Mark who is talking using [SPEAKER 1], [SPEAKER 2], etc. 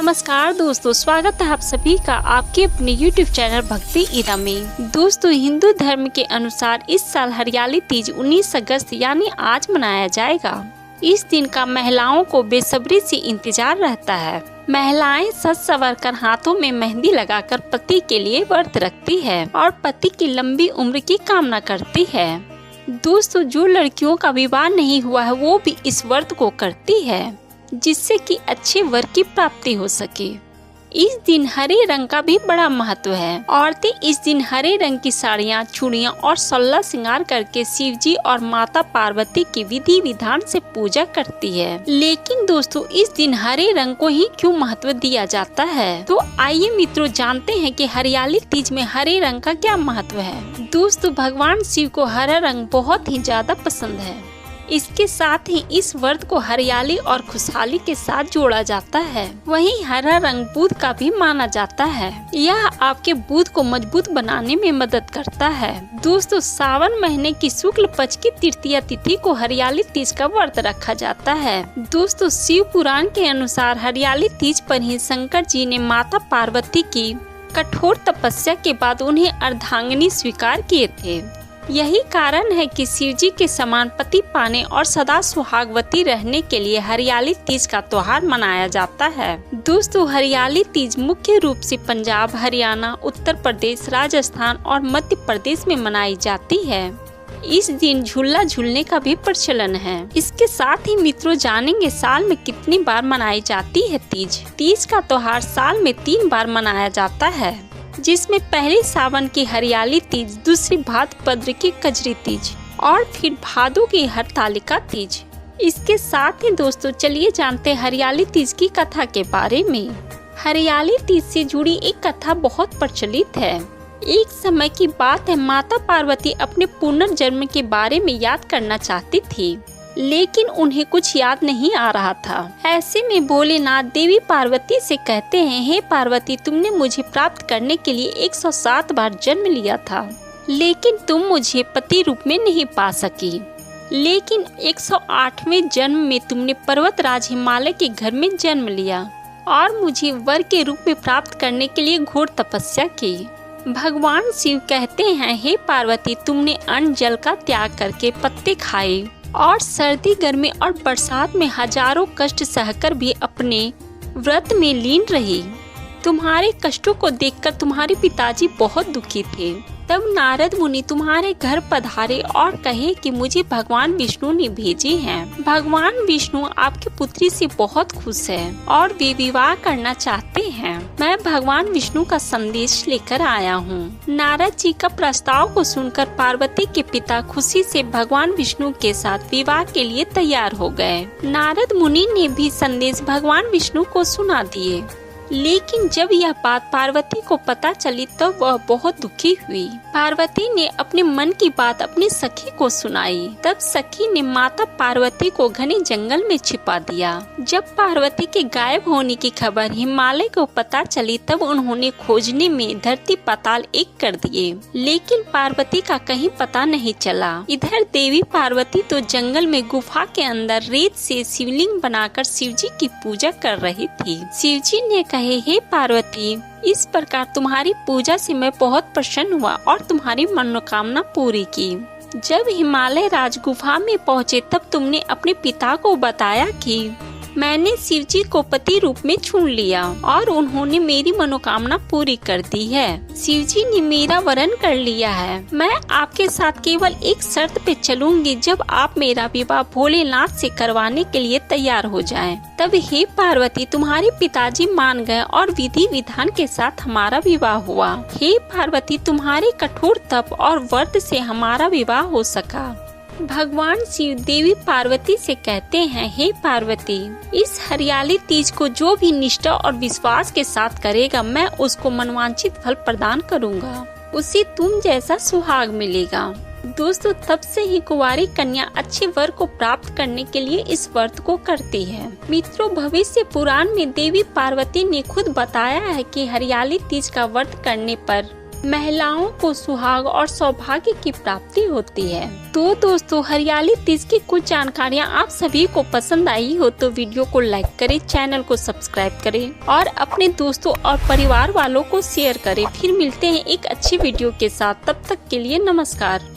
[SPEAKER 1] नमस्कार दोस्तों, स्वागत है आप सभी का आपके अपने YouTube चैनल भक्ति इरा में। दोस्तों, हिंदू धर्म के अनुसार इस साल हरियाली तीज 19 अगस्त यानी आज मनाया जाएगा। इस दिन का महिलाओं को बेसब्री से इंतजार रहता है। महिलाएं सज संवर कर हाथों में मेहंदी लगाकर पति के लिए व्रत रखती है और पति की लंबी उम्र की कामना करती है। दोस्तों, जो लड़कियों का विवाह नहीं हुआ है वो भी इस व्रत को करती है, जिससे कि अच्छे वर की प्राप्ति हो सके। इस दिन हरे रंग का भी बड़ा महत्व है। औरतें इस दिन हरे रंग की साड़ियाँ, चूड़ियाँ और सल्ला श्रृंगार करके शिव जी और माता पार्वती की विधि विधान से पूजा करती है। लेकिन दोस्तों, इस दिन हरे रंग को ही क्यों महत्व दिया जाता है? तो आइए मित्रों, जानते हैं कि हरियाली तीज में हरे रंग का क्या महत्व है। दोस्तों, भगवान शिव को हरा रंग बहुत ही ज्यादा पसंद है। इसके साथ ही इस व्रत को हरियाली और खुशहाली के साथ जोड़ा जाता है। वहीं हरा रंग बुध का भी माना जाता है। यह आपके बुध को मजबूत बनाने में मदद करता है। दोस्तों, सावन महीने की शुक्ल पक्ष की तृतीया तिथि को हरियाली तीज का व्रत रखा जाता है। दोस्तों, शिव पुराण के अनुसार हरियाली तीज पर ही शंकर जी ने माता पार्वती की कठोर तपस्या के बाद उन्हें अर्धांगिनी स्वीकार किए थे। यही कारण है कि शिव जी के समान पति पाने और सदा सुहागवती रहने के लिए हरियाली तीज का त्योहार मनाया जाता है। दोस्तों, हरियाली तीज मुख्य रूप से पंजाब, हरियाणा, उत्तर प्रदेश, राजस्थान और मध्य प्रदेश में मनाई जाती है। इस दिन झूला झूलने का भी प्रचलन है। इसके साथ ही मित्रों, जानेंगे साल में कितनी बार मनाई जाती है तीज। तीज का त्योहार साल में 3 बार मनाया जाता है, जिसमें पहली सावन की हरियाली तीज, दूसरी भाद्रपद की कजरी तीज और फिर भादों की हरतालिका तीज। इसके साथ ही दोस्तों, चलिए जानते हैं हरियाली तीज की कथा के बारे में। हरियाली तीज से जुड़ी एक कथा बहुत प्रचलित है। एक समय की बात है, माता पार्वती अपने पुनर्जन्म के बारे में याद करना चाहती थी, लेकिन उन्हें कुछ याद नहीं आ रहा था। ऐसे में भोलेनाथ देवी पार्वती से कहते हैं, हे पार्वती, तुमने मुझे प्राप्त करने के लिए 107 बार जन्म लिया था, लेकिन तुम मुझे पति रूप में नहीं पा सकी। लेकिन 108वें जन्म में तुमने पर्वतराज हिमालय के घर में जन्म लिया और मुझे वर के रूप में प्राप्त करने के लिए घोर तपस्या की। भगवान शिव कहते हैं, हे पार्वती, तुमने अन्न जल का त्याग करके पत्ते खाए और सर्दी, गर्मी और बरसात में हजारों कष्ट सहकर भी अपने व्रत में लीन रही। तुम्हारे कष्टों को देखकर तुम्हारे पिताजी बहुत दुखी थे। तब नारद मुनि तुम्हारे घर पधारे और कहे कि मुझे भगवान विष्णु ने भेजे हैं। भगवान विष्णु आपकी पुत्री से बहुत खुश है और वे विवाह करना चाहते हैं। मैं भगवान विष्णु का संदेश लेकर आया हूँ। नारद जी का प्रस्ताव को सुनकर पार्वती के पिता खुशी से भगवान विष्णु के साथ विवाह के लिए तैयार हो गए। नारद मुनि ने भी संदेश भगवान विष्णु को सुना दिए, लेकिन जब यह बात पार्वती को पता चली तब वह बहुत दुखी हुई। पार्वती ने अपने मन की बात अपनी सखी को सुनाई। तब सखी ने माता पार्वती को घने जंगल में छिपा दिया। जब पार्वती के गायब होने की खबर हिमालय को पता चली तब उन्होंने खोजने में धरती पाताल एक कर दिए, लेकिन पार्वती का कहीं पता नहीं चला। इधर देवी पार्वती तो जंगल में गुफा के अंदर रेत से शिवलिंग बनाकर शिव जी की पूजा कर रही थी। शिव जी ने हे पार्वती, इस प्रकार तुम्हारी पूजा से मैं बहुत प्रसन्न हुआ और तुम्हारी मनोकामना पूरी की। जब हिमालय राज गुफा में पहुँचे तब तुमने अपने पिता को बताया कि मैंने शिव जी को पति रूप में चुन लिया और उन्होंने मेरी मनोकामना पूरी कर दी है। शिव जी ने मेरा वरण कर लिया है। मैं आपके साथ केवल एक शर्त पे चलूंगी, जब आप मेरा विवाह भोलेनाथ से करवाने के लिए तैयार हो जाएं। तब हे पार्वती, तुम्हारे पिताजी मान गए और विधि विधान के साथ हमारा विवाह हुआ। हे पार्वती, तुम्हारे कठोर तप और व्रत से हमारा विवाह हो सका। भगवान शिव देवी पार्वती से कहते हैं, हे पार्वती, इस हरियाली तीज को जो भी निष्ठा और विश्वास के साथ करेगा, मैं उसको मनवांछित फल प्रदान करूंगा। उसे तुम जैसा सुहाग मिलेगा। दोस्तों, तब से ही कुंवारी कन्या अच्छे वर को प्राप्त करने के लिए इस व्रत को करती है। मित्रों, भविष्य पुराण में देवी पार्वती ने खुद बताया है कि हरियाली तीज का व्रत करने पर महिलाओं को सुहाग और सौभाग्य की प्राप्ति होती है। तो दोस्तों, हरियाली तीज की कुछ जानकारियाँ आप सभी को पसंद आई हो तो वीडियो को लाइक करें, चैनल को सब्सक्राइब करें और अपने दोस्तों और परिवार वालों को शेयर करें। फिर मिलते हैं एक अच्छी वीडियो के साथ, तब तक के लिए नमस्कार।